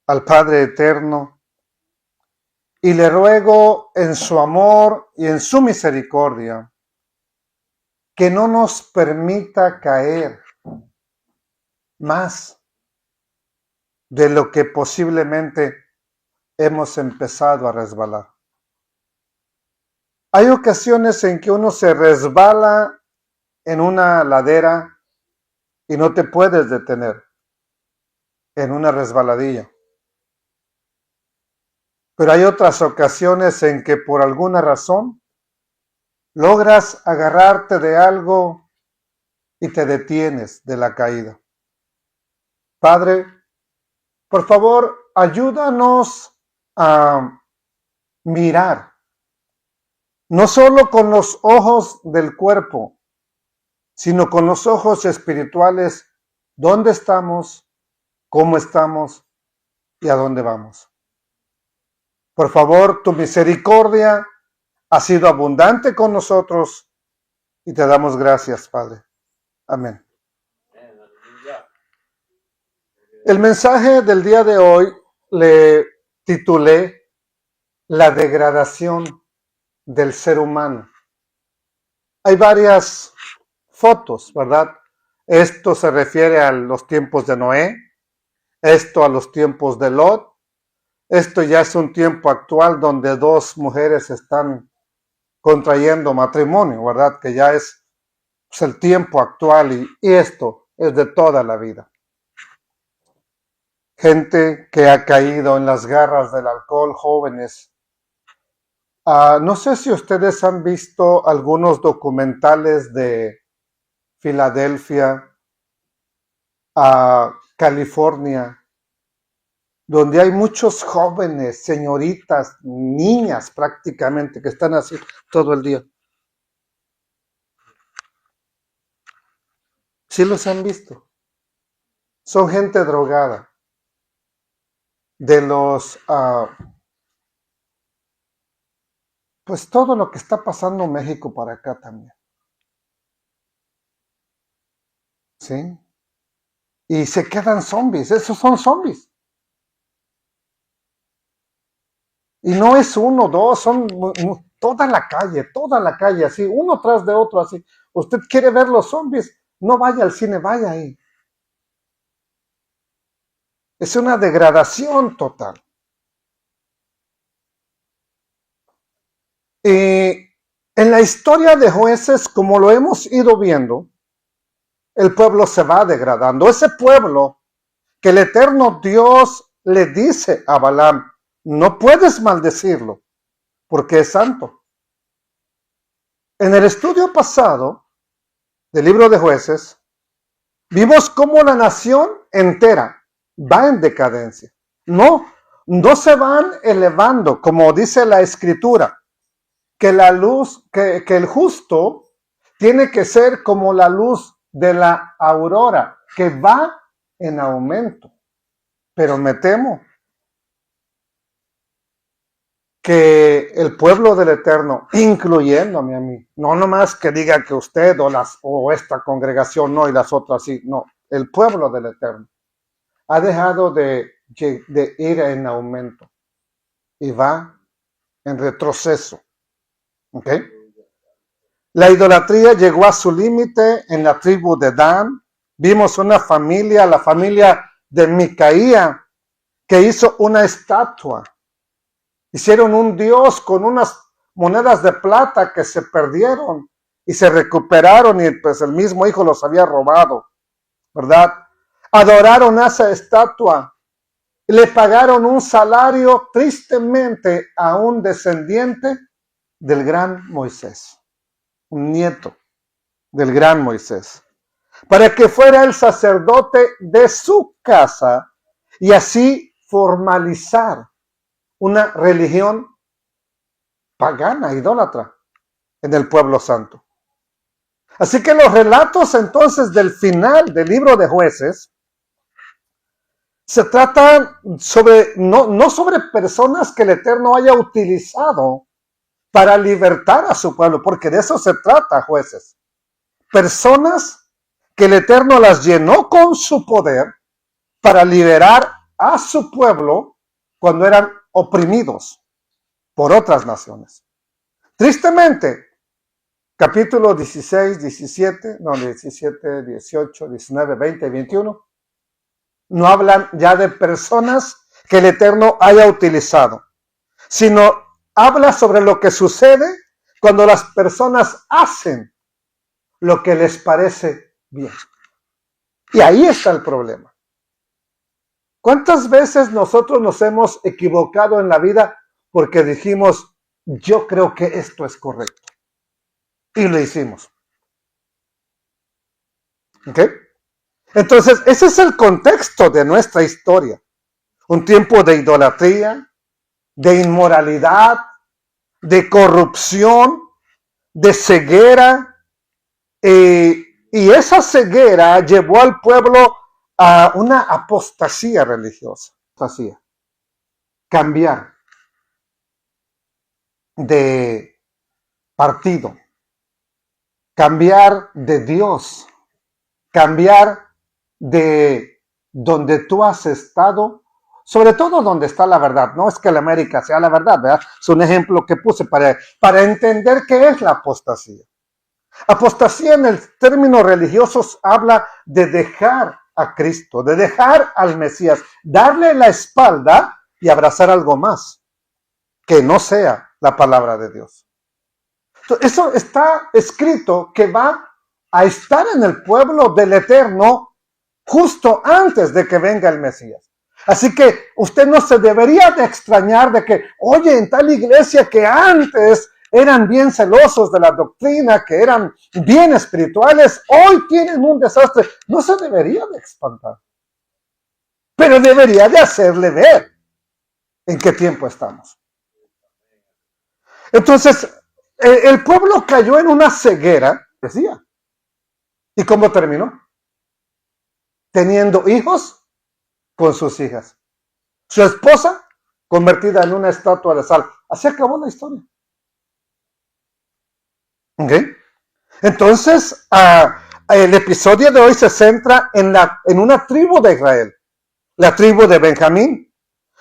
al Padre Eterno y le ruego en su amor y en su misericordia que no nos permita caer más de lo que posiblemente hemos empezado a resbalar. Hay ocasiones en que uno se resbala en una ladera y no te puedes detener en una resbaladilla. Pero hay otras ocasiones en que por alguna razón logras agarrarte de algo y te detienes de la caída. Padre, por favor, ayúdanos a mirar, no solo con los ojos del cuerpo, sino con los ojos espirituales, dónde estamos, cómo estamos y a dónde vamos. Por favor, tu misericordia ha sido abundante con nosotros y te damos gracias, Padre. Amén. El mensaje del día de hoy le titulé La degradación del ser humano. Hay varias fotos, ¿verdad? Esto se refiere a los tiempos de Noé, esto a los tiempos de Lot, esto ya es un tiempo actual donde dos mujeres están contrayendo matrimonio, ¿verdad? Que ya es el tiempo actual y esto es de toda la vida. Gente que ha caído en las garras del alcohol, jóvenes. No sé si ustedes han visto algunos documentales de Filadelfia, California, donde hay muchos jóvenes, señoritas, niñas prácticamente, que están así todo el día. ¿Sí los han visto? Son gente drogada. De los, pues todo lo que está pasando en México para acá también. ¿Sí? Y se quedan zombies, esos son zombies. Y no es uno, dos, son toda la calle, así, uno tras de otro, así. Usted quiere ver los zombies, no vaya al cine, vaya ahí. Es una degradación total. En la historia de Jueces, como lo hemos ido viendo, el pueblo se va degradando. Ese pueblo que el eterno Dios le dice a Balaam, no puedes maldecirlo, porque es santo. En el estudio pasado del libro de Jueces, vimos cómo la nación entera va en decadencia. No se van elevando, como dice la Escritura, que la luz, que el justo tiene que ser como la luz de la aurora, que va en aumento. Pero me temo que el pueblo del Eterno, incluyéndome a mí, no nomás que diga que usted o esta congregación no y las otras sí, no, el pueblo del Eterno ha dejado de ir en aumento y va en retroceso. ¿Ok? La idolatría llegó a su límite en la tribu de Dan. Vimos una familia, la familia de Micaía, que hizo una estatua. Hicieron un dios con unas monedas de plata que se perdieron y se recuperaron y pues el mismo hijo los había robado, ¿verdad? Adoraron a esa estatua y le pagaron un salario tristemente a un descendiente del gran Moisés, un nieto del gran Moisés, para que fuera el sacerdote de su casa y así formalizar una religión pagana, idólatra, en el pueblo santo. Así que los relatos entonces del final del libro de Jueces se tratan sobre, no sobre personas que el Eterno haya utilizado para libertar a su pueblo, porque de eso se trata, Jueces. Personas que el Eterno las llenó con su poder para liberar a su pueblo cuando eran oprimidos por otras naciones. Tristemente, capítulo 16, 17, 18, 19, 20 y 21, no hablan ya de personas que el Eterno haya utilizado, sino habla sobre lo que sucede cuando las personas hacen lo que les parece bien. Y ahí está el problema. ¿Cuántas veces nosotros nos hemos equivocado en la vida porque dijimos, yo creo que esto es correcto? Y lo hicimos. ¿Ok? Entonces, ese es el contexto de nuestra historia. Un tiempo de idolatría, de inmoralidad, de corrupción, de ceguera. Y esa ceguera llevó al pueblo a una apostasía religiosa. Apostasía. Cambiar de partido, cambiar de Dios, cambiar de donde tú has estado, sobre todo donde está la verdad. No es que la América sea la verdad, ¿verdad? Es un ejemplo que puse para entender qué es la apostasía. Apostasía en el término religioso habla de dejar a Cristo, de dejar al Mesías, darle la espalda y abrazar algo más que no sea la palabra de Dios. Entonces, eso está escrito que va a estar en el pueblo del Eterno justo antes de que venga el Mesías. Así que usted no se debería de extrañar de que, oye, en tal iglesia que antes eran bien celosos de la doctrina, que eran bien espirituales, hoy tienen un desastre. No se debería de espantar, pero debería de hacerle ver en qué tiempo estamos. Entonces, el pueblo cayó en una ceguera, decía. ¿Y cómo terminó? Teniendo hijos con sus hijas. Su esposa convertida en una estatua de sal. Así acabó la historia. ¿Ok? Entonces, el episodio de hoy se centra en una tribu de Israel, la tribu de Benjamín,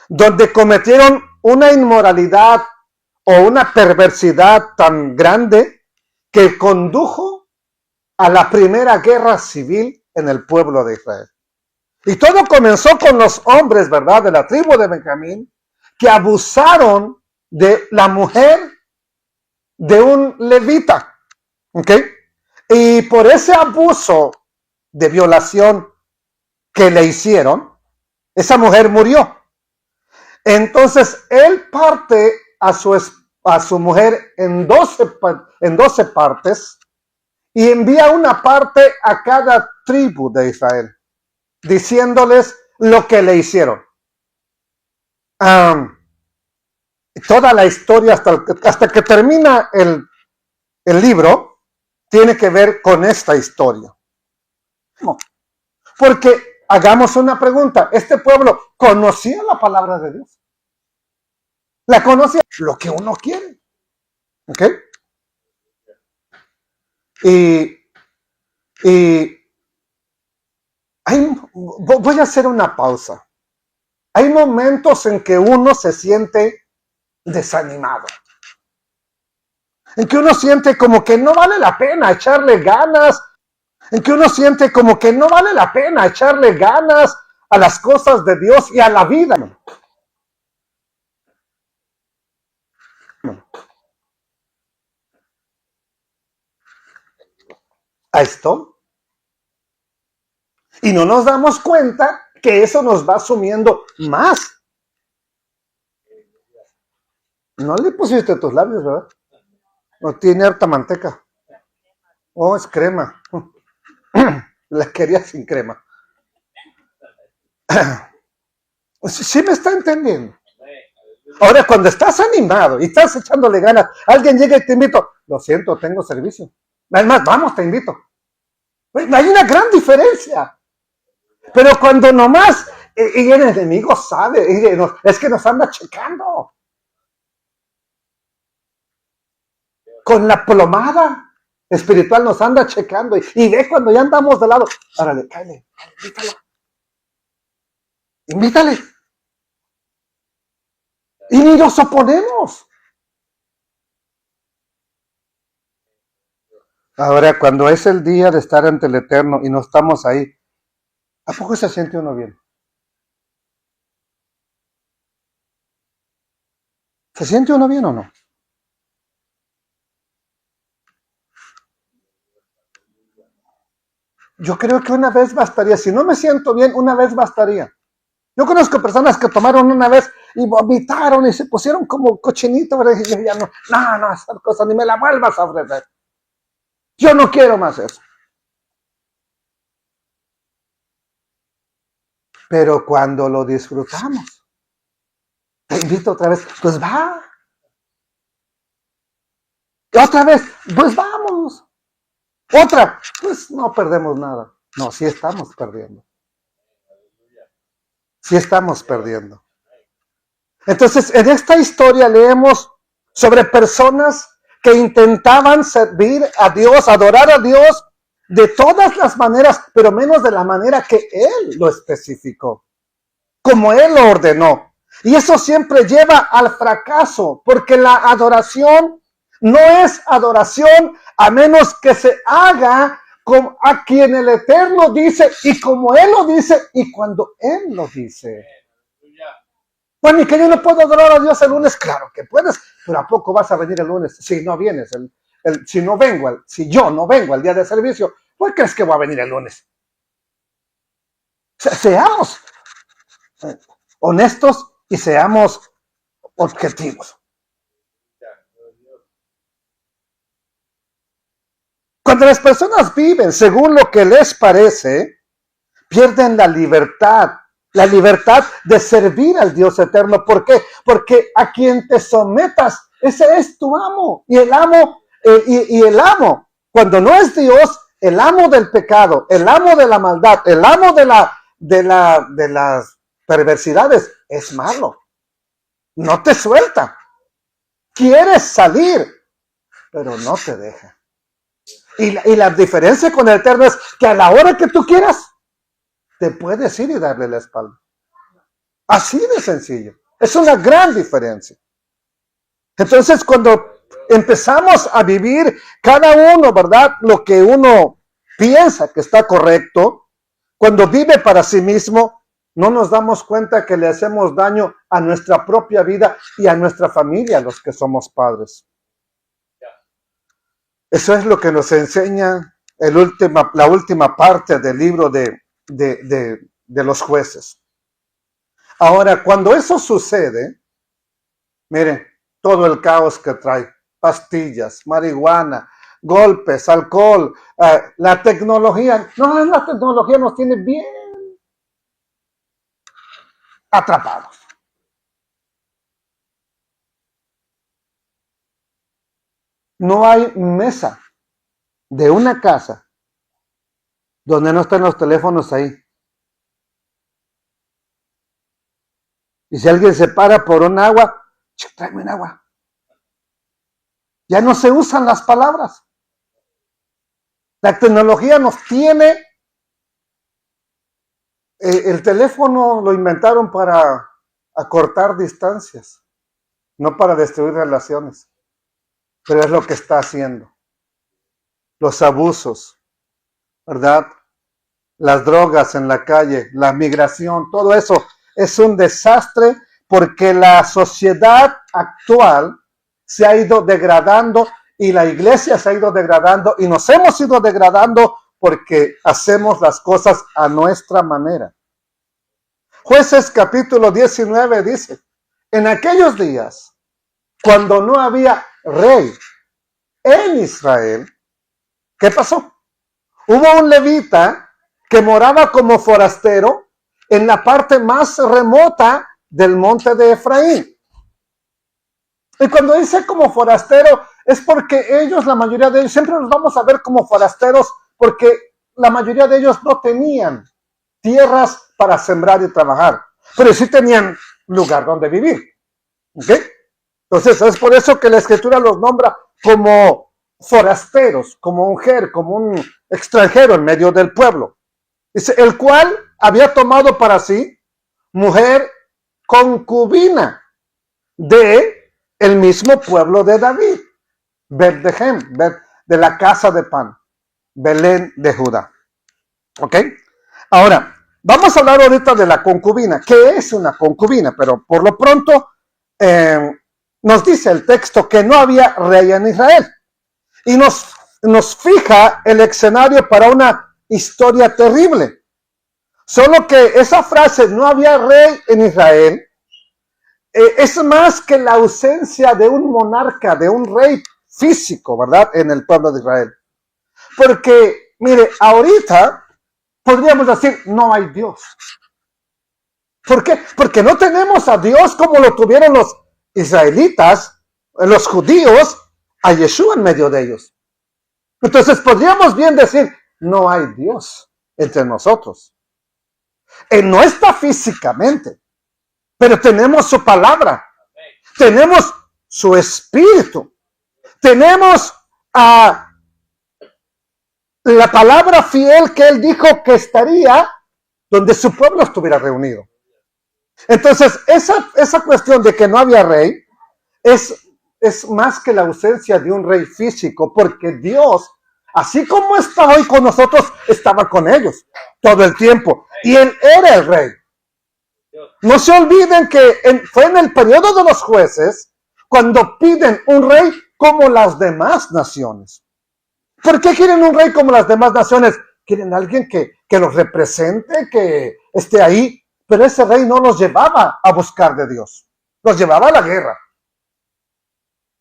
donde cometieron una inmoralidad o una perversidad tan grande que condujo a la primera guerra civil en el pueblo de Israel. Y todo comenzó con los hombres, ¿verdad?, de la tribu de Benjamín, que abusaron de la mujer de un levita. ¿Ok? Y por ese abuso de violación que le hicieron, esa mujer murió. Entonces, él parte a su mujer en 12 partes y envía una parte a cada tribu de Israel, diciéndoles lo que le hicieron. Toda la historia hasta que termina el libro tiene que ver con esta historia. Porque hagamos una pregunta, ¿este pueblo conocía la palabra de Dios? La conocía lo que uno quiere. ¿Ok? Voy a hacer una pausa. Hay momentos en que uno se siente desanimado, en que uno siente como que no vale la pena echarle ganas, en que uno siente como que no vale la pena echarle ganas a las cosas de Dios y a la vida. A esto. Y no nos damos cuenta que eso nos va sumiendo más. No le pusiste tus labios, ¿verdad? No tiene harta manteca. Oh, es crema. La quería sin crema. Sí me está entendiendo. Ahora, cuando estás animado y estás echándole ganas, alguien llega y te invito. Lo siento, tengo servicio. Además, vamos, te invito. Hay una gran diferencia. Pero cuando nomás, y el enemigo sabe, es que nos anda checando. Con la plomada espiritual nos anda checando. Y ve cuando ya andamos de lado. Árale, cállate, invítale. Y ni nos oponemos. Ahora, cuando es el día de estar ante el Eterno y no estamos ahí, ¿a poco se siente uno bien? ¿Se siente uno bien o no? Yo creo que una vez bastaría. Si no me siento bien, una vez bastaría. Yo conozco personas que tomaron una vez y vomitaron y se pusieron como cochinito, ¿verdad? Y yo ya no, esa cosa ni me la vuelvas a ofrecer. Yo no quiero más eso. Pero cuando lo disfrutamos, te invito otra vez, pues va. Y otra vez, pues vamos. Otra, pues no perdemos nada. No, sí estamos perdiendo. Sí estamos perdiendo. Entonces, en esta historia leemos sobre personas que intentaban servir a Dios, adorar a Dios de todas las maneras, pero menos de la manera que Él lo especificó, como Él lo ordenó. Y eso siempre lleva al fracaso, porque la adoración no es adoración a menos que se haga como a quien el Eterno dice y como Él lo dice y cuando Él lo dice. Bueno, y que yo no puedo adorar a Dios el lunes, claro que puedes, pero ¿a poco vas a venir el lunes? Si no vienes, si yo no vengo al día de servicio, ¿por qué crees que voy a venir el lunes? Seamos honestos y seamos objetivos. Cuando las personas viven según lo que les parece, pierden la libertad de servir al Dios eterno. ¿Por qué? Porque a quien te sometas, ese es tu amo. Y el amo, cuando no es Dios, el amo del pecado, el amo de la maldad, el amo de las perversidades, es malo. No te suelta. Quieres salir, pero no te deja. Y la diferencia con el eterno es que a la hora que tú quieras, te puedes ir y darle la espalda. Así de sencillo. Es una gran diferencia. Entonces, cuando empezamos a vivir cada uno, ¿verdad? Lo que uno piensa que está correcto, cuando vive para sí mismo, no nos damos cuenta que le hacemos daño a nuestra propia vida y a nuestra familia, los que somos padres. Eso es lo que nos enseña la última parte del libro de los jueces. Ahora, cuando eso sucede, miren, todo el caos que trae, pastillas, marihuana, golpes, alcohol, la tecnología nos tiene bien atrapados. No hay mesa de una casa donde no estén los teléfonos ahí. Y si alguien se para por un agua, tráeme un agua. Ya no se usan las palabras. La tecnología nos tiene. El teléfono lo inventaron para acortar distancias, no para destruir relaciones. Pero es lo que está haciendo. Los abusos, ¿verdad? Las drogas en la calle, la migración, todo eso es un desastre porque la sociedad actual se ha ido degradando y la iglesia se ha ido degradando y nos hemos ido degradando porque hacemos las cosas a nuestra manera. Jueces capítulo 19 dice, en aquellos días, cuando no había rey en Israel, ¿qué pasó? Hubo un levita que moraba como forastero en la parte más remota del monte de Efraín. Y cuando dice como forastero, es porque ellos, la mayoría de ellos, siempre nos vamos a ver como forasteros porque la mayoría de ellos no tenían tierras para sembrar y trabajar, pero sí tenían lugar donde vivir. ¿Okay? Entonces es por eso que la escritura los nombra como forasteros, como mujer, como un extranjero en medio del pueblo. Dice, el cual había tomado para sí mujer concubina de el mismo pueblo de David, Betlehem, de la casa de pan, Belén de Judá. ¿Ok? Ahora, vamos a hablar ahorita de la concubina. ¿Qué es una concubina? Pero por lo pronto nos dice el texto que no había rey en Israel. Y nos fija el escenario para una historia terrible. Solo que esa frase, no había rey en Israel, es más que la ausencia de un monarca, de un rey físico, ¿verdad? En el pueblo de Israel. Porque, mire, ahorita podríamos decir, no hay Dios. ¿Por qué? Porque no tenemos a Dios como lo tuvieron los israelitas, los judíos, a Yeshua en medio de ellos. Entonces podríamos bien decir, no hay Dios entre nosotros. Él no está físicamente, pero tenemos su palabra, tenemos su espíritu, tenemos a la palabra fiel que él dijo que estaría donde su pueblo estuviera reunido. Entonces, esa cuestión de que no había rey es más que la ausencia de un rey físico, porque Dios, así como está hoy con nosotros, estaba con ellos todo el tiempo. Y él era el rey. No se olviden que fue en el periodo de los jueces cuando piden un rey como las demás naciones. ¿Por qué quieren un rey como las demás naciones? Quieren alguien que los represente, que esté ahí. Pero ese rey no los llevaba a buscar de Dios. Los llevaba a la guerra.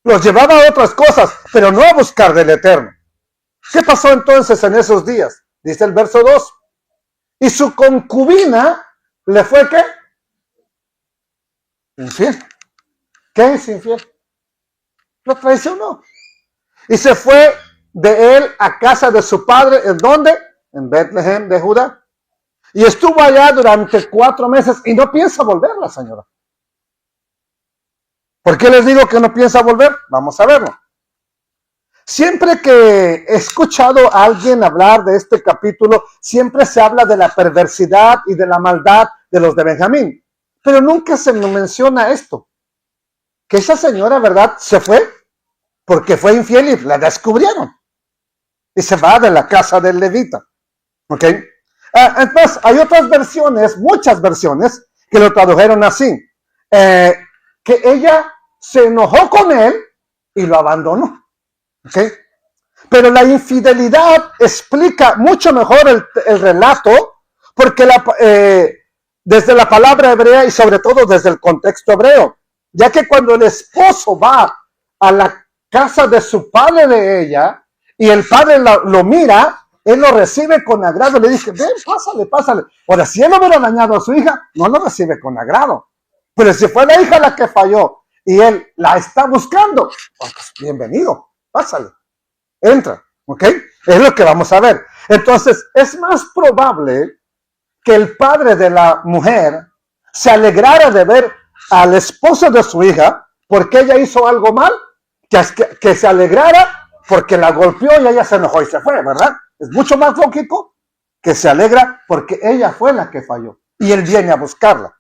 Los llevaba a otras cosas, pero no a buscar del Eterno. ¿Qué pasó entonces en esos días? Dice el verso 2. Y su concubina le fue ¿qué? Infiel. ¿Qué es infiel? Lo traicionó. Y se fue de él a casa de su padre. ¿En dónde? En Betlehem de Judá. Y estuvo allá durante 4 meses y no piensa volver la señora. ¿Por qué les digo que no piensa volver? Vamos a verlo. Siempre que he escuchado a alguien hablar de este capítulo, siempre se habla de la perversidad y de la maldad de los de Benjamín. Pero nunca se me menciona esto. Que esa señora, ¿verdad? Se fue porque fue infiel y la descubrieron. Y se va de la casa del levita. ¿Ok? Entonces, hay otras versiones, muchas versiones, que lo tradujeron así. Que ella se enojó con él y lo abandonó. ¿Ok? Pero la infidelidad explica mucho mejor el relato, porque desde la palabra hebrea y sobre todo desde el contexto hebreo, ya que cuando el esposo va a la casa de su padre de ella y el padre lo mira, él lo recibe con agrado, le dice, ven, pásale. Ahora, si él no hubiera dañado a su hija, no lo recibe con agrado. Pero si fue la hija la que falló y él la está buscando, pues bienvenido, pásale, entra, ¿ok? Es lo que vamos a ver. Entonces, es más probable que el padre de la mujer se alegrara de ver al esposo de su hija porque ella hizo algo mal, que se alegrara porque la golpeó y ella se enojó y se fue, ¿verdad? Es mucho más lógico que se alegra porque ella fue la que falló y él viene a buscarla.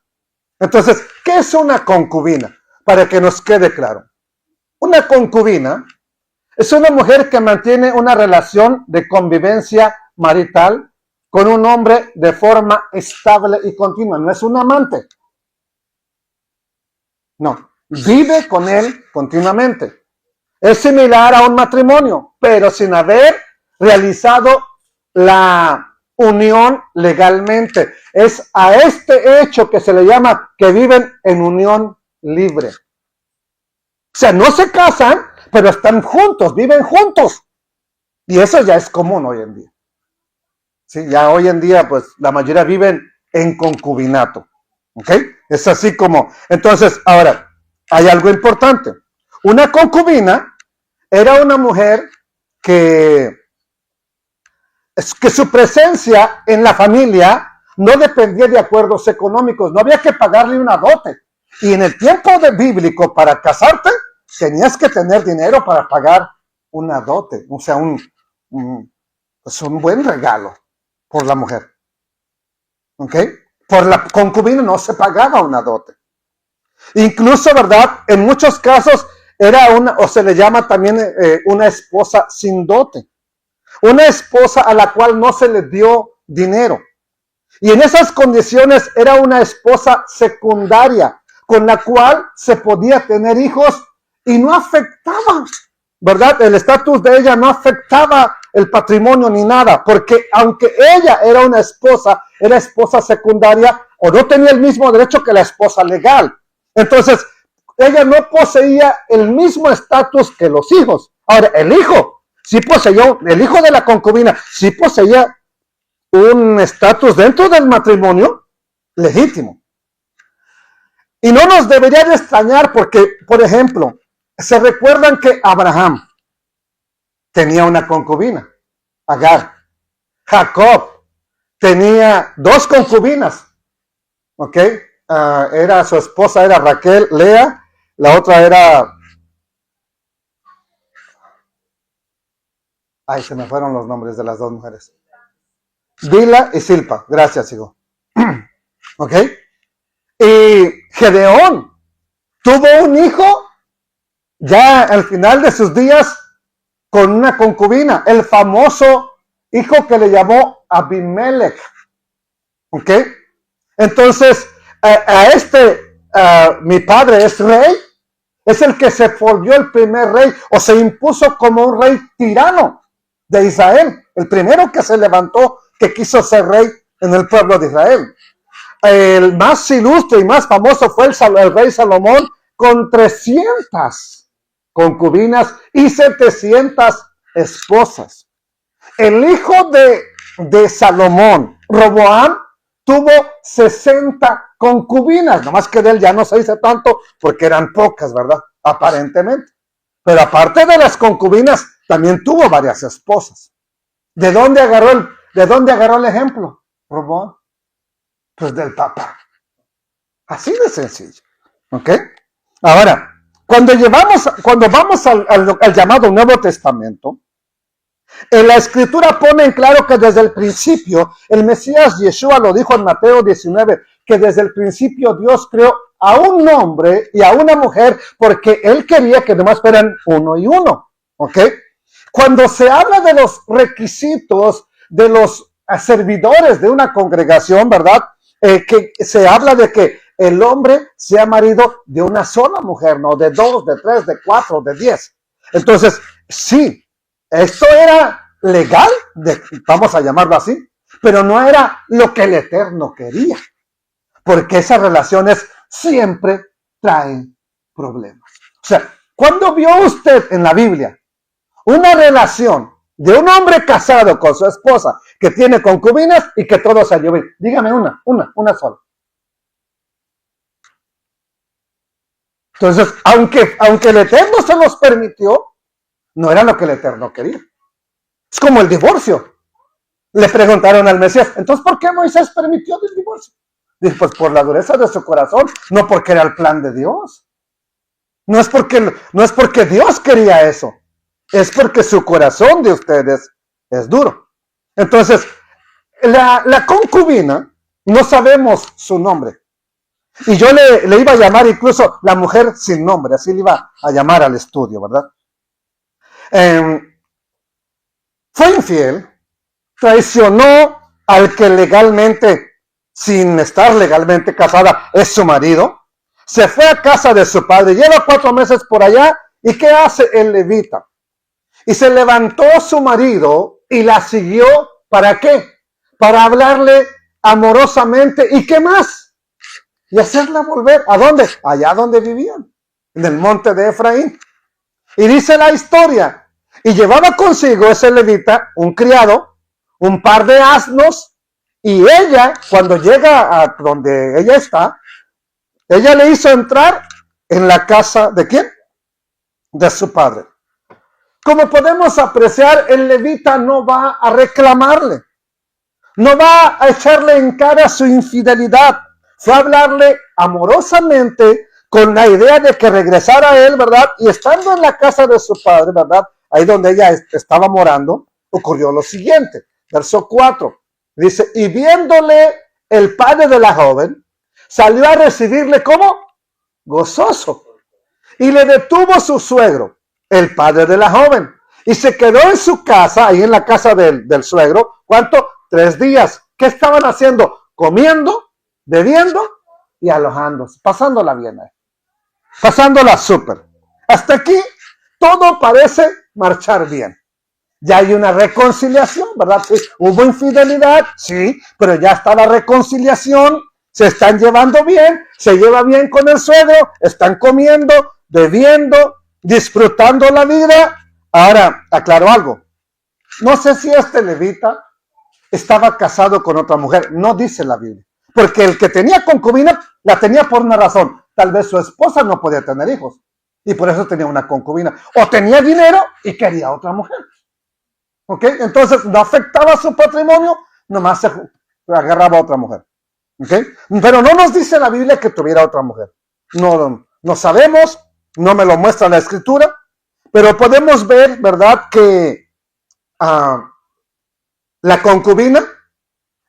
Entonces, ¿qué es una concubina? Para que nos quede claro. Una concubina es una mujer que mantiene una relación de convivencia marital con un hombre de forma estable y continua. No es un amante. No, vive con él continuamente. Es similar a un matrimonio, pero sin haber realizado la unión legalmente. Es a este hecho que se le llama que viven en unión libre. O sea, no se casan, pero están juntos, viven juntos. Y eso ya es común hoy en día. Sí, ya hoy en día, pues, la mayoría viven en concubinato. ¿Ok? Es así como... Entonces, ahora, hay algo importante. Una concubina era una mujer que su presencia en la familia no dependía de acuerdos económicos. No había que pagarle una dote. Y en el tiempo bíblico, para casarte, tenías que tener dinero para pagar una dote. O sea, pues un buen regalo por la mujer. ¿Ok? Por la concubina no se pagaba una dote. Incluso, ¿verdad? En muchos casos era una, o se le llama también una esposa sin dote. Una esposa a la cual no se le dio dinero. Y en esas condiciones era una esposa secundaria, con la cual se podía tener hijos y no afectaba, ¿verdad? El estatus de ella no afectaba el patrimonio ni nada, porque aunque ella era esposa secundaria, o no tenía el mismo derecho que la esposa legal. Entonces, ella no poseía el mismo estatus que los hijos. Ahora, el hijo el hijo de la concubina, sí poseía un estatus dentro del matrimonio legítimo. Y no nos debería de extrañar porque, por ejemplo, se recuerdan que Abraham tenía una concubina, Agar. Jacob tenía 2 concubinas, ¿ok? Era su esposa, era Raquel, Lea, la otra era... Ay, se me fueron los nombres de las 2 mujeres. Bila y Silpa, gracias, hijo. ¿Ok? Y Gedeón tuvo un hijo ya al final de sus días con una concubina, el famoso hijo que le llamó Abimelech. ¿Ok? Entonces, mi padre es rey, es el que se volvió el primer rey o se impuso como un rey tirano de Israel, el primero que se levantó, que quiso ser rey en el pueblo de Israel. El más ilustre y más famoso fue el rey Salomón con 300 concubinas y 700 esposas. El hijo de Salomón, Roboam, tuvo 60 concubinas, nomás que de él ya no se dice tanto porque eran pocas, ¿verdad? Aparentemente. Pero aparte de las concubinas, también tuvo varias esposas. ¿De dónde agarró el ejemplo, Roboam? Pues del Papa. Así de sencillo. ¿Ok? Ahora, cuando vamos al llamado Nuevo Testamento, en la Escritura pone en claro que desde el principio, el Mesías Yeshua lo dijo en Mateo 19, que desde el principio Dios creó a un hombre y a una mujer porque Él quería que nomás fueran uno y uno. ¿Ok? Cuando se habla de los requisitos de los servidores de una congregación, ¿verdad? Que se habla de que el hombre sea marido de una sola mujer, no de 2, de 3, de 4, de 10. Entonces, sí, esto era legal, vamos a llamarlo así, pero no era lo que el Eterno quería, porque esas relaciones siempre traen problemas. O sea, ¿cuándo vio usted en la Biblia una relación de un hombre casado con su esposa que tiene concubinas y que todo salió bien? Dígame una sola. Entonces, aunque el Eterno se los permitió, no era lo que el Eterno quería. Es como el divorcio. Le preguntaron al Mesías, entonces, ¿por qué Moisés permitió el divorcio? Dice, pues por la dureza de su corazón, no porque era el plan de Dios. No es porque Dios quería eso. Es porque su corazón de ustedes es duro. Entonces, la concubina, no sabemos su nombre. Y yo le iba a llamar incluso la mujer sin nombre, así le iba a llamar al estudio, ¿verdad? Fue infiel, traicionó al que legalmente, sin estar legalmente casada, es su marido. Se fue a casa de su padre, lleva 4 meses por allá, ¿y qué hace el levita? Y se levantó su marido y la siguió, ¿para qué? Para hablarle amorosamente, ¿y qué más? Y hacerla volver, ¿a dónde? Allá donde vivían, en el monte de Efraín. Y dice la historia, y llevaba consigo ese levita, un criado, un par de asnos, y ella, cuando llega a donde ella está, ella le hizo entrar en la casa ¿de quién? De su padre. Como podemos apreciar, el levita no va a reclamarle, no va a echarle en cara su infidelidad, fue a hablarle amorosamente con la idea de que regresara a él, ¿verdad? Y estando en la casa de su padre, ¿verdad? Ahí donde ella estaba morando, ocurrió lo siguiente. Verso 4, dice, y viéndole el padre de la joven, salió a recibirle, ¿cómo? gozoso. Y le detuvo su suegro, el padre de la joven, y se quedó en su casa, ahí en la casa del suegro. ¿Cuánto? 3 días. ¿Qué estaban haciendo? Comiendo, bebiendo y alojándose, pasándola bien ahí, pasándola súper. Hasta aquí todo parece marchar bien. Ya hay una reconciliación, ¿verdad? Sí, hubo infidelidad, sí, pero ya está la reconciliación, se están llevando bien, se lleva bien con el suegro, están comiendo, bebiendo, disfrutando la vida. Ahora, aclaro algo, no sé si este levita estaba casado con otra mujer, no dice la Biblia, porque el que tenía concubina la tenía por una razón, tal vez su esposa no podía tener hijos, y por eso tenía una concubina, o tenía dinero y quería otra mujer. ¿Ok? Entonces no afectaba su patrimonio, nomás se agarraba a otra mujer. ¿Ok? Pero no nos dice la Biblia que tuviera otra mujer. No sabemos, no me lo muestra la escritura, pero podemos ver, ¿verdad?, que la concubina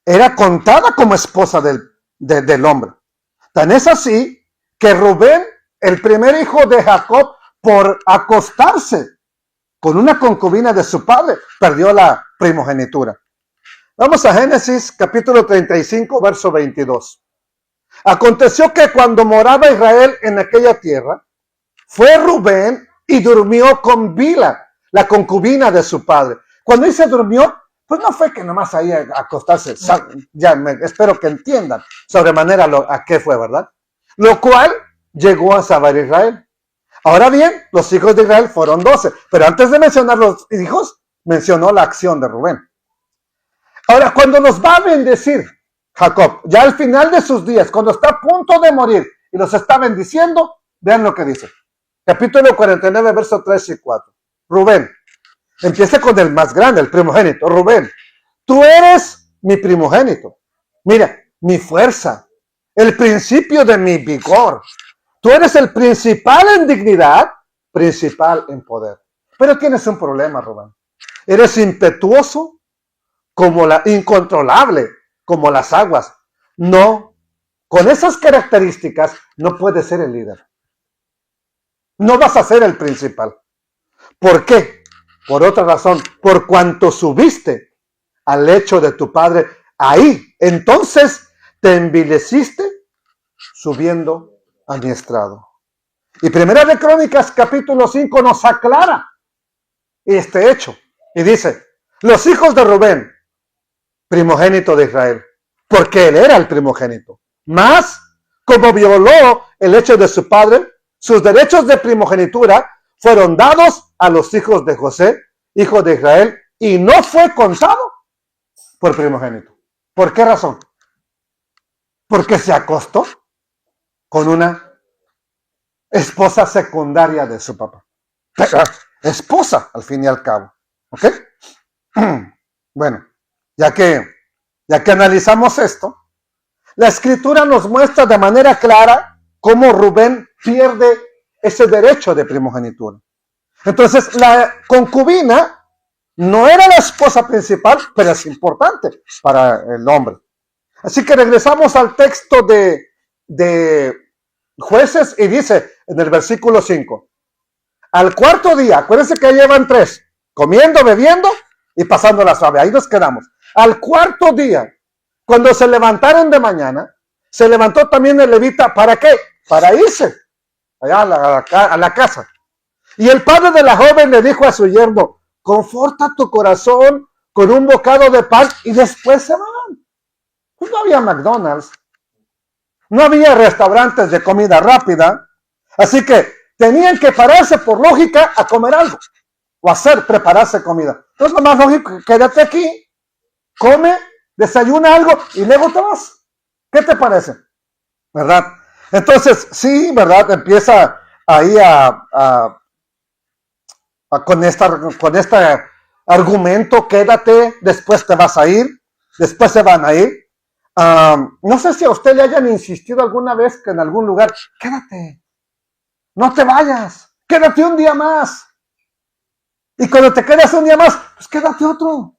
era contada como esposa del hombre. Tan es así que Rubén, el primer hijo de Jacob, por acostarse con una concubina de su padre, perdió la primogenitura. Vamos a Génesis capítulo 35, verso 22. Aconteció que cuando moraba Israel en aquella tierra, fue Rubén y durmió con Bila, la concubina de su padre. Cuando dice durmió, pues no fue que nomás ahí a acostarse. Ya espero que entiendan sobremanera a qué fue, ¿verdad? Lo cual llegó a saber Israel. Ahora bien, los hijos de Israel fueron 12, pero antes de mencionar los hijos, mencionó la acción de Rubén. Ahora, cuando nos va a bendecir Jacob, ya al final de sus días, cuando está a punto de morir y los está bendiciendo, vean lo que dice. Capítulo 49, versos 3 y 4. Rubén, empieza con el más grande, el primogénito. Rubén, tú eres mi primogénito. Mira, mi fuerza, el principio de mi vigor. Tú eres el principal en dignidad, principal en poder. Pero tienes un problema, Rubén. Eres impetuoso, incontrolable, como las aguas. No, con esas características no puedes ser el líder. No vas a ser el principal. ¿Por qué? Por otra razón, por cuanto subiste al lecho de tu padre, ahí, entonces te envileciste subiendo a mi estrado. Y Primera de Crónicas capítulo 5 nos aclara este hecho y dice, los hijos de Rubén, primogénito de Israel, porque él era el primogénito, mas como violó el hecho de su padre, sus derechos de primogenitura fueron dados a los hijos de José, hijo de Israel, y no fue contado por primogénito. ¿Por qué razón? Porque se acostó con una esposa secundaria de su papá. Esposa, al fin y al cabo. ¿Ok? Bueno, ya que analizamos esto, la escritura nos muestra de manera clara cómo Rubén pierde ese derecho de primogenitura. Entonces, la concubina no era la esposa principal, pero es importante para el hombre. Así que regresamos al texto de Jueces y dice en el versículo 5, al cuarto día, acuérdense que llevan 3, comiendo, bebiendo y pasando la suave, ahí nos quedamos. Al cuarto día, cuando se levantaron de mañana, se levantó también el levita, ¿para qué? Para irse allá a la casa. Y el padre de la joven le dijo a su yerno, conforta tu corazón con un bocado de pan y después se van. Pues no había McDonald's, no había restaurantes de comida rápida, así que tenían que pararse por lógica a comer algo o prepararse comida. Entonces lo más lógico, quédate aquí, come, desayuna algo y luego te vas. ¿Qué te parece? ¿Verdad? Entonces, sí, ¿verdad? Empieza ahí con este argumento, quédate, después te vas a ir, después se van a ir. No sé si a usted le hayan insistido alguna vez que en algún lugar, quédate, no te vayas, quédate un día más. Y cuando te quedas un día más, pues quédate otro.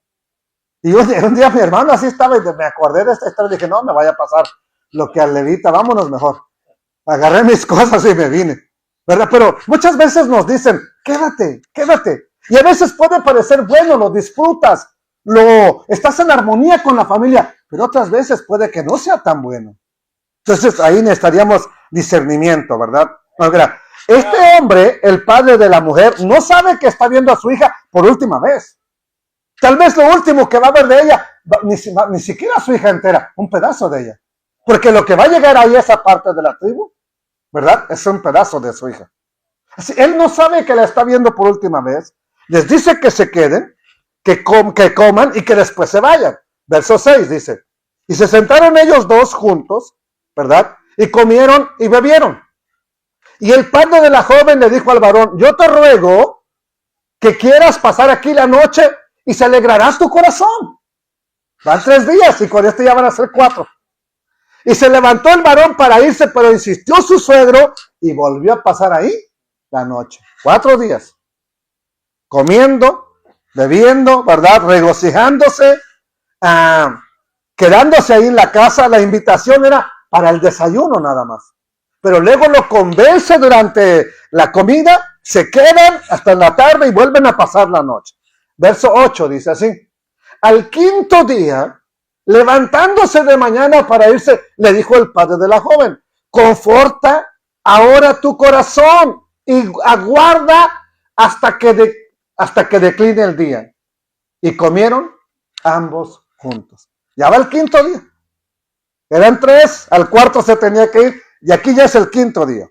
Y un día mi hermano así estaba y me acordé de esta historia y dije, no me vaya a pasar lo que al levita, vámonos mejor. Agarré mis cosas y me vine, ¿verdad? Pero muchas veces nos dicen, quédate, quédate. Y a veces puede parecer bueno, lo disfrutas, estás en armonía con la familia, pero otras veces puede que no sea tan bueno. Entonces ahí necesitaríamos discernimiento, ¿verdad? Ahora, este hombre, el padre de la mujer, no sabe que está viendo a su hija por última vez. Tal vez lo último que va a ver de ella, ni siquiera a su hija entera, un pedazo de ella. Porque lo que va a llegar ahí a esa parte de la tribu, ¿verdad? Es un pedazo de su hija. Así, él no sabe que la está viendo por última vez. Les dice que se queden, que coman y que después se vayan. Verso 6 dice, y se sentaron ellos dos juntos, ¿verdad? Y comieron y bebieron. Y el padre de la joven le dijo al varón, yo te ruego que quieras pasar aquí la noche y se alegrarás tu corazón. Van 3 días y con esto ya van a ser 4. Y se levantó el varón para irse, pero insistió su suegro y volvió a pasar ahí la noche. 4 días. Comiendo, bebiendo, ¿verdad? Regocijándose, quedándose ahí en la casa. La invitación era para el desayuno nada más. Pero luego lo convence durante la comida, se quedan hasta la tarde y vuelven a pasar la noche. Verso 8 dice así. Al 5.º día, levantándose de mañana para irse, le dijo el padre de la joven, conforta ahora tu corazón y aguarda hasta que decline el día. Y comieron ambos juntos. Ya va el 5.º día. Eran 3, al 4.º se tenía que ir, y aquí ya es el 5.º día.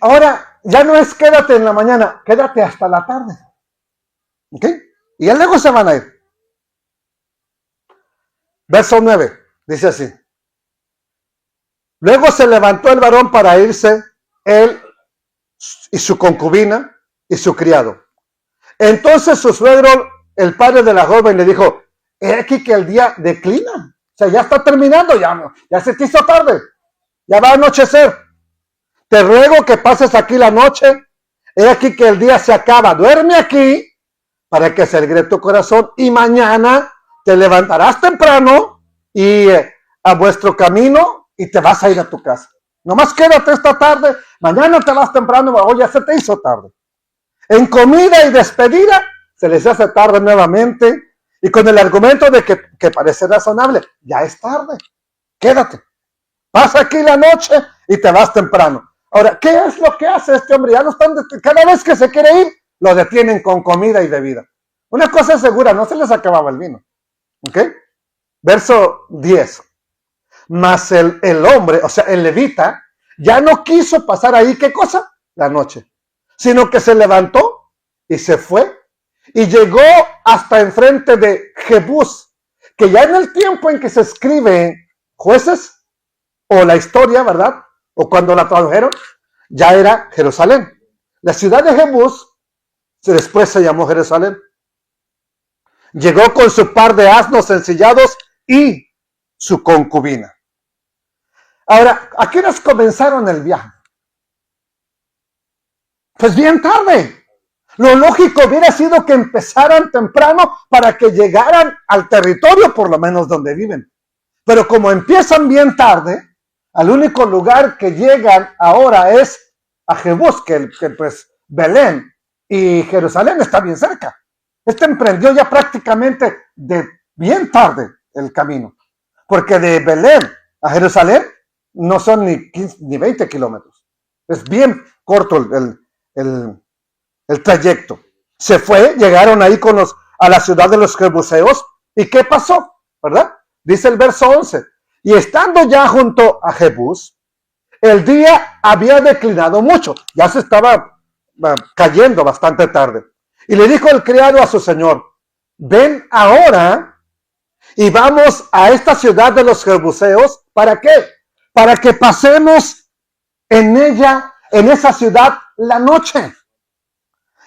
Ahora, ya no es quédate en la mañana, quédate hasta la tarde. ¿Ok? Y ya luego se van a ir. Verso 9, dice así. Luego se levantó el varón para irse, él y su concubina y su criado. Entonces su suegro, el padre de la joven, le dijo, he aquí que el día declina. O sea, ya está terminando, ya se te hizo tarde, ya va a anochecer. Te ruego que pases aquí la noche, he aquí que el día se acaba. Duerme aquí para que se alegre tu corazón y mañana te levantarás temprano y a vuestro camino y te vas a ir a tu casa. Nomás quédate esta tarde, mañana te vas temprano, hoy ya se te hizo tarde. En comida y despedida se les hace tarde nuevamente y con el argumento de que parece razonable, ya es tarde, quédate. Pasa aquí la noche y te vas temprano. Ahora, ¿qué es lo que hace este hombre? Ya no están cada vez que se quiere ir, lo detienen con comida y bebida. Una cosa es segura, no se les acababa el vino. ¿Ok? Verso 10. Mas el hombre, o sea, el levita, ya no quiso pasar ahí, ¿qué cosa? La noche. Sino que se levantó y se fue y llegó hasta enfrente de Jebús, que ya en el tiempo en que se escribe Jueces, o la historia, ¿verdad? O cuando la tradujeron, ya era Jerusalén. La ciudad de Jebús después se llamó Jerusalén. Llegó con su par de asnos ensillados y su concubina. Ahora, ¿a qué horas comenzaron el viaje? Pues bien tarde. Lo lógico hubiera sido que empezaran temprano para que llegaran al territorio, por lo menos donde viven. Pero como empiezan bien tarde, al único lugar que llegan ahora es a Jebús, que pues Belén y Jerusalén está bien cerca. Este emprendió ya prácticamente de bien tarde el camino, porque de Belén a Jerusalén no son ni 15, ni 20 kilómetros. Es bien corto el trayecto. Se fue, llegaron ahí a la ciudad de los jebuseos. ¿Y qué pasó? ¿Verdad? Dice el verso 11. Y estando ya junto a Jebús, el día había declinado mucho. Ya se estaba cayendo bastante tarde. Y le dijo el criado a su señor, ven ahora y vamos a esta ciudad de los jebuseos. ¿Para qué? Para que pasemos en ella, en esa ciudad, la noche.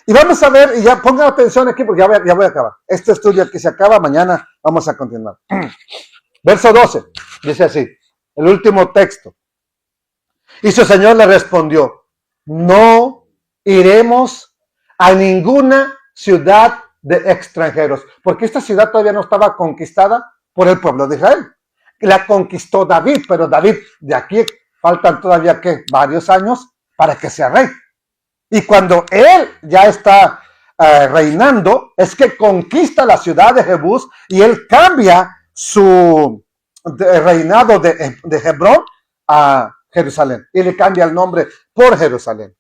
Y vamos a ver, y ya pongan atención aquí porque ya voy a acabar. Este estudio aquí se acaba, mañana vamos a continuar. Verso 12, dice así, el último texto. Y su señor le respondió, no iremos a ninguna ciudad de extranjeros, porque esta ciudad todavía no estaba conquistada por el pueblo de Israel. la conquistó David, pero David, de aquí faltan todavía, ¿qué? Varios años para que sea rey. Y cuando él ya está reinando, es que conquista la ciudad de Jebús y él cambia su reinado de Hebrón a Jerusalén y le cambia el nombre por Jerusalén.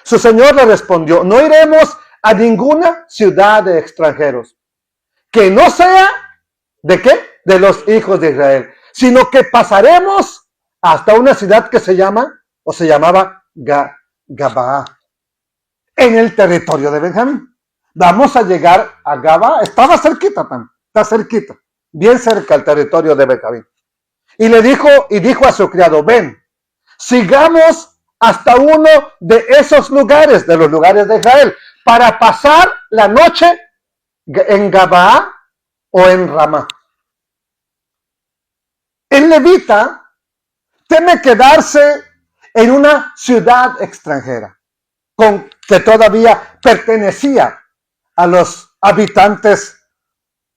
Su señor le respondió: no iremos a ninguna ciudad de extranjeros que no sea, ¿de qué? De los hijos de Israel, sino que pasaremos hasta una ciudad que se llama, o se llamaba Gabaa, en el territorio de Benjamín. Vamos a llegar a Gabaa, estaba cerquita también, está cerquita, bien cerca al territorio de Benjamín. Y dijo a su criado: ven, sigamos hasta uno de esos lugares, de los lugares de Israel, para pasar la noche en Gabaa o en Ramá. El levita teme quedarse en una ciudad extranjera, que todavía pertenecía a los habitantes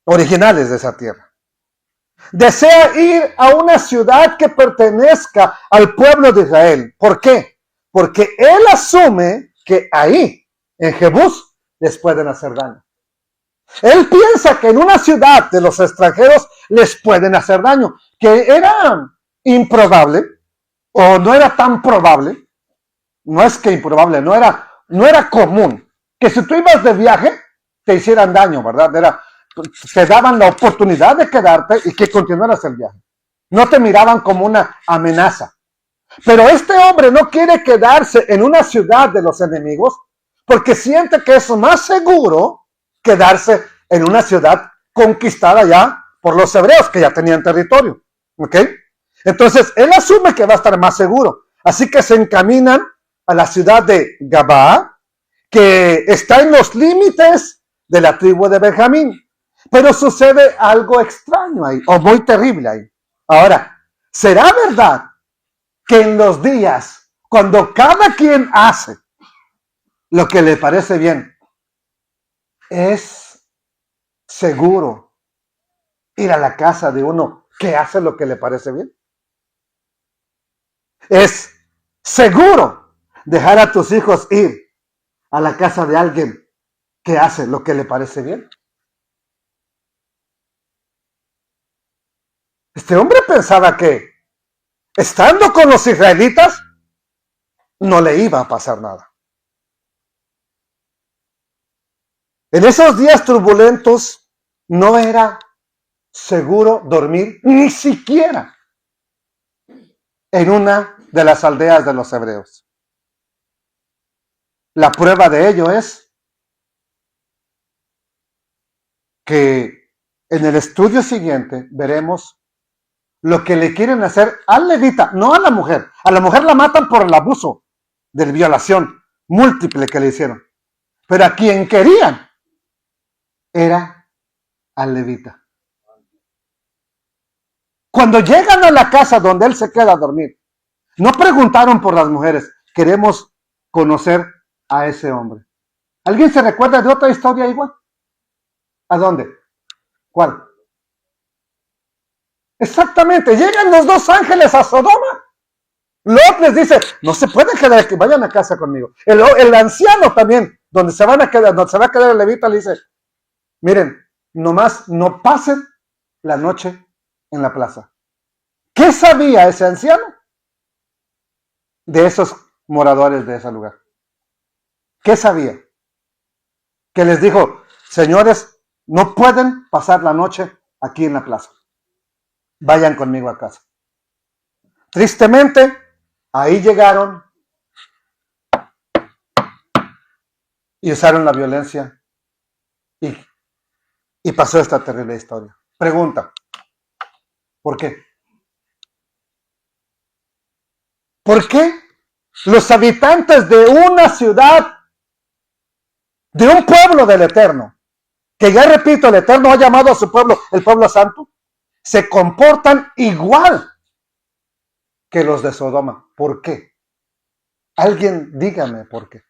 originales de esa tierra. Desea ir a una ciudad que pertenezca al pueblo de Israel. ¿Por qué? Porque él asume que ahí, en Jebús, les pueden hacer daño. Él piensa que en una ciudad de los extranjeros les pueden hacer daño, que era improbable, o no era tan probable, no es que improbable, no era común, que si tú ibas de viaje, te hicieran daño, ¿verdad? Te daban la oportunidad de quedarte y que continuaras el viaje. No te miraban como una amenaza. Pero este hombre no quiere quedarse en una ciudad de los enemigos porque siente que es más seguro quedarse en una ciudad conquistada ya por los hebreos que ya tenían territorio. ¿Ok? Entonces, él asume que va a estar más seguro. Así que se encaminan a la ciudad de Gabaa, que está en los límites de la tribu de Benjamín. Pero sucede algo extraño ahí, o muy terrible ahí. Ahora, ¿será verdad que en los días, cuando cada quien hace lo que le parece bien, es seguro ir a la casa de uno que hace lo que le parece bien? ¿Es seguro dejar a tus hijos ir a la casa de alguien que hace lo que le parece bien? Este hombre pensaba que estando con los israelitas no le iba a pasar nada. En esos días turbulentos no era seguro dormir ni siquiera en una de las aldeas de los hebreos. La prueba de ello es que en el estudio siguiente veremos lo que le quieren hacer al levita, no a la mujer. A la mujer la matan por el abuso de violación múltiple que le hicieron. Pero a quien querían era al levita. Cuando llegan a la casa donde él se queda a dormir, no preguntaron por las mujeres, queremos conocer a ese hombre. ¿Alguien se recuerda de otra historia igual? ¿A dónde? ¿Cuál? Exactamente, llegan los dos ángeles a Sodoma. Lot les dice: no se pueden quedar aquí, vayan a casa conmigo. El anciano también, donde se va a quedar el levita, le dice: miren, nomás no pasen la noche en la plaza. ¿Qué sabía ese anciano de esos moradores de ese lugar? ¿Qué sabía? Que les dijo: señores, no pueden pasar la noche aquí en la plaza. Vayan conmigo a casa. Tristemente, ahí llegaron y usaron la violencia y pasó esta terrible historia. Pregunta: ¿por qué? ¿Por qué los habitantes de una ciudad, de un pueblo del Eterno, que ya repito, el Eterno ha llamado a su pueblo el pueblo santo, se comportan igual que los de Sodoma? ¿Por qué? Alguien dígame por qué.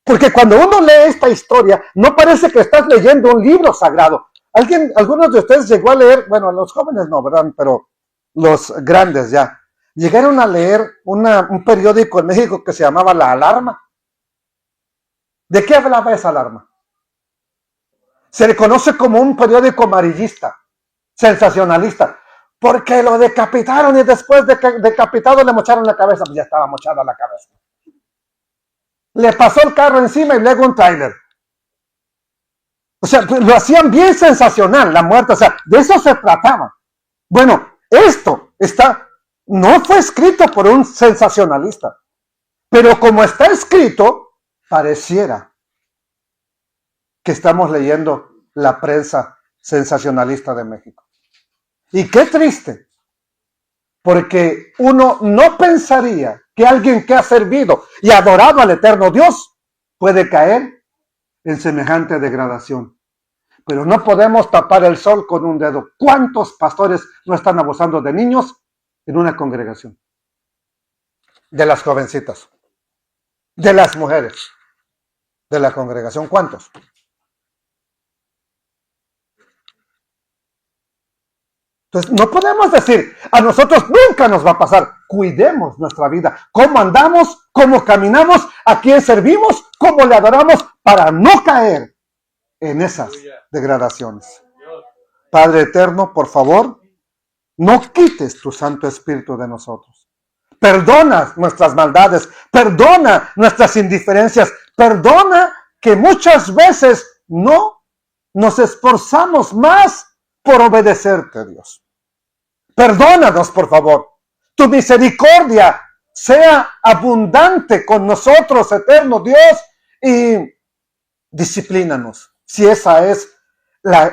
Porque cuando uno lee esta historia, no parece que estás leyendo un libro sagrado. Algunos de ustedes llegó a leer, bueno, los jóvenes no, ¿verdad? Pero los grandes ya, llegaron a leer un periódico en México que se llamaba La Alarma. ¿De qué hablaba esa alarma? Se le conoce como un periódico amarillista, sensacionalista, porque lo decapitaron y después de decapitado le mocharon la cabeza, pues ya estaba mochada la cabeza. Le pasó el carro encima y luego un tráiler. O sea, lo hacían bien sensacional, la muerte, o sea, de eso se trataba. Bueno, esto no fue escrito por un sensacionalista, pero como está escrito, pareciera que estamos leyendo la prensa sensacionalista de México. Y qué triste, porque uno no pensaría que alguien que ha servido y adorado al eterno Dios puede caer en semejante degradación. Pero no podemos tapar el sol con un dedo. ¿Cuántos pastores no están abusando de niños en una congregación? De las jovencitas, de las mujeres de la congregación. ¿Cuántos? Entonces, no podemos decir, a nosotros nunca nos va a pasar. Cuidemos nuestra vida. ¿Cómo andamos? ¿Cómo caminamos? ¿A quién servimos? ¿Cómo le adoramos? Para no caer en esas degradaciones. Padre eterno, por favor, no quites tu Santo Espíritu de nosotros. Perdona nuestras maldades, perdona nuestras indiferencias, perdona que muchas veces no nos esforzamos más por obedecerte, Dios. Perdónanos, por favor. Tu misericordia sea abundante con nosotros, eterno Dios, y disciplínanos. Si esa es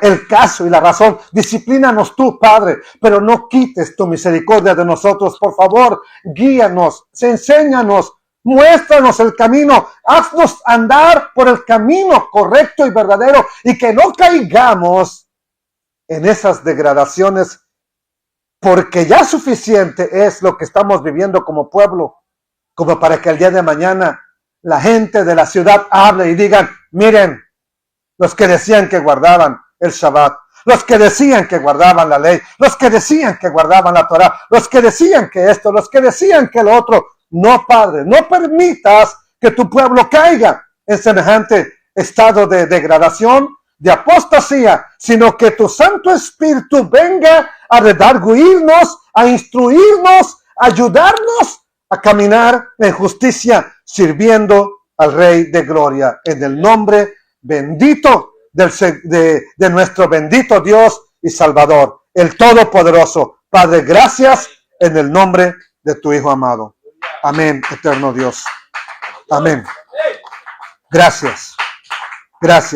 el caso y la razón, disciplínanos tú, Padre, pero no quites tu misericordia de nosotros, por favor. Guíanos, enséñanos, muéstranos el camino, haznos andar por el camino correcto y verdadero y que no caigamos en esas degradaciones, porque ya suficiente es lo que estamos viviendo como pueblo, como para que el día de mañana la gente de la ciudad hable y digan, miren, los que decían que guardaban el Shabbat, los que decían que guardaban la ley, los que decían que guardaban la Torah, los que decían que esto, los que decían que lo otro. No, Padre, no permitas que tu pueblo caiga en semejante estado de degradación, de apostasía, sino que tu Santo Espíritu venga a redarguirnos, a instruirnos, a ayudarnos a caminar en justicia, sirviendo al Rey de Gloria, en el nombre bendito de nuestro bendito Dios y Salvador, el Todopoderoso. Padre, gracias en el nombre de tu Hijo amado. Amén, eterno Dios. Amén. Gracias. Gracias.